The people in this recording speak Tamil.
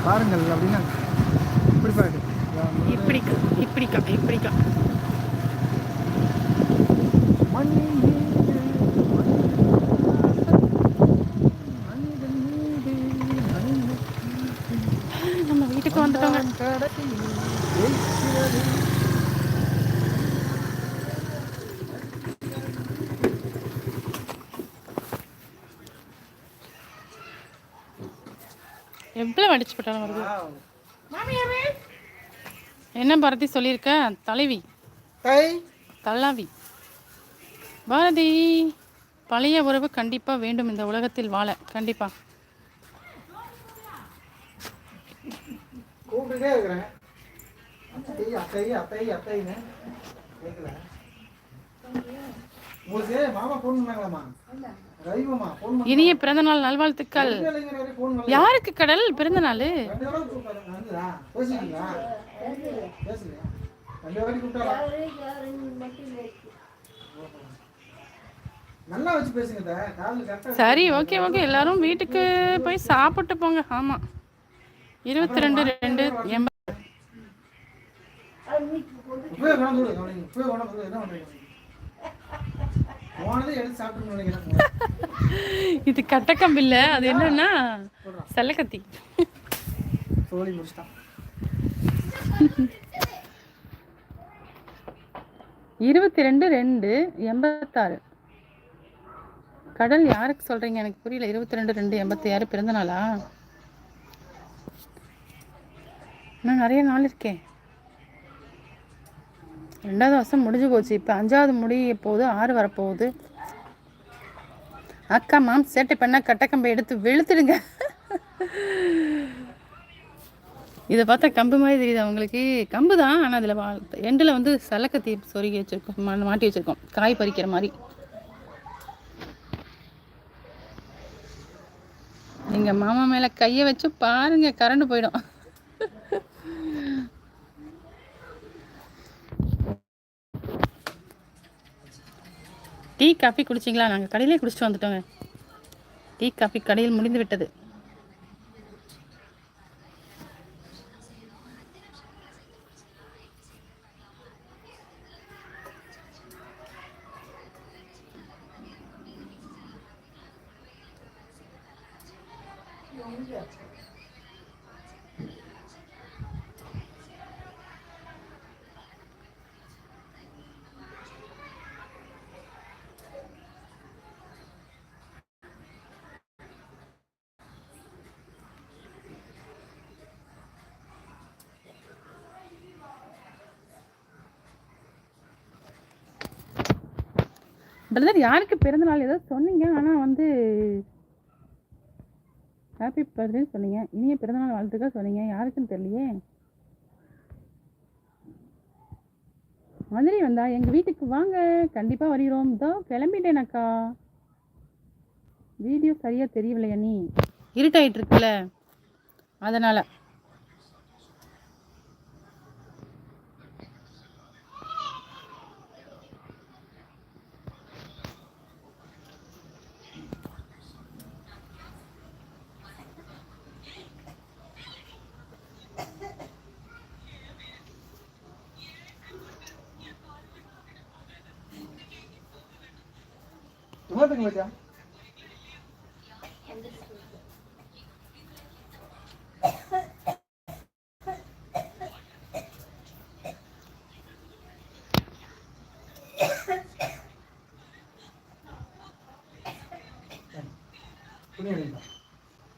பாருங்கள் அப்படின்னா இப்படி பாட்டு இப்படிக்கா இப்படிக்கா இப்படிக்கா நம்ம வீட்டுக்கு வந்துட்டோங்க. எவ்வளவு அடிச்சு போட்டாலும் வருது. என்ன பாரதி சொல்லியிருக்க? தலைவி தள்ளாவி. பாரதி, பழைய உறவு கண்டிப்பா வேண்டும் இந்த உலகத்தில் வாழ. கண்டிப்பா கூப்பிட்டுட்டே இருக்கிறேன். அத்தை அத்தை அத்தை அத்தைன்னு கேட்கல. உங்களுக்கு மாமா ஃபோன் பண்ணாங்களாமா? இனிய பிறந்த நாள் நல்வாழ்த்துக்கள். யாருக்கு கடல் பிறந்த நாள்? சரி, ஓகே ஓகே, எல்லாரும் வீட்டுக்கு போய் சாப்பிட்டு போங்க. ஆமா, 22/2/80. இது கட்டக்கம்பு இல்ல, அது என்னன்னா செல்லக்கத்தி. 22/2/86. கடல் யாருக்கு சொல்றீங்க? எனக்கு புரியல. 22/2/86 பிறந்த நாளா? இன்னும் நிறைய நாள் இருக்கே. 2வது வருஷம் முடிஞ்சு போச்சு. இப்போ 5வது முடிய போகுது, 6 வரப்போகுது. அக்கா மாம் சேட்டை பண்ணா கட்டக்கம்பை எடுத்து வெளுத்துடுங்க. இதை பார்த்தா கம்பு மாதிரி தெரியுது அவங்களுக்கு. கம்பு தான், ஆனால் அதில் எண்டில் வந்து சலக்கத்தி சொருகி வச்சுருக்கோம், மாட்டி வச்சுருக்கோம், காய் பறிக்கிற மாதிரி. எங்கள் மாமா மேலே கையை வச்சு பாருங்க, கரண்டு போயிடும். டீ காஃபி குடிச்சிங்களா? நாங்கள் கடையிலே குடிச்சிட்டு வந்துட்டோங்க. டீ காஃபி கடையில் முடிந்து விட்டது. பிரதர், யாருக்கு பிறந்த நாள் ஏதோ சொன்னீங்க, ஆனால் வந்து ஹாப்பி பர்த்டேன்னு சொன்னீங்க. இனிய பிறந்தநாள் வாழ்த்துக்கள் சொன்னீங்க, யாருக்குன்னு தெரியலையே. மதுரை வந்தா எங்கள் வீட்டுக்கு வாங்க, கண்டிப்பாக வருகிறோம். இதோ கிளம்பிட்டேன் அக்கா. வீடியோ சரியாக தெரியவில்லையா? நீ இருட்டாயிட்டு இருக்குல்ல, அதனால்.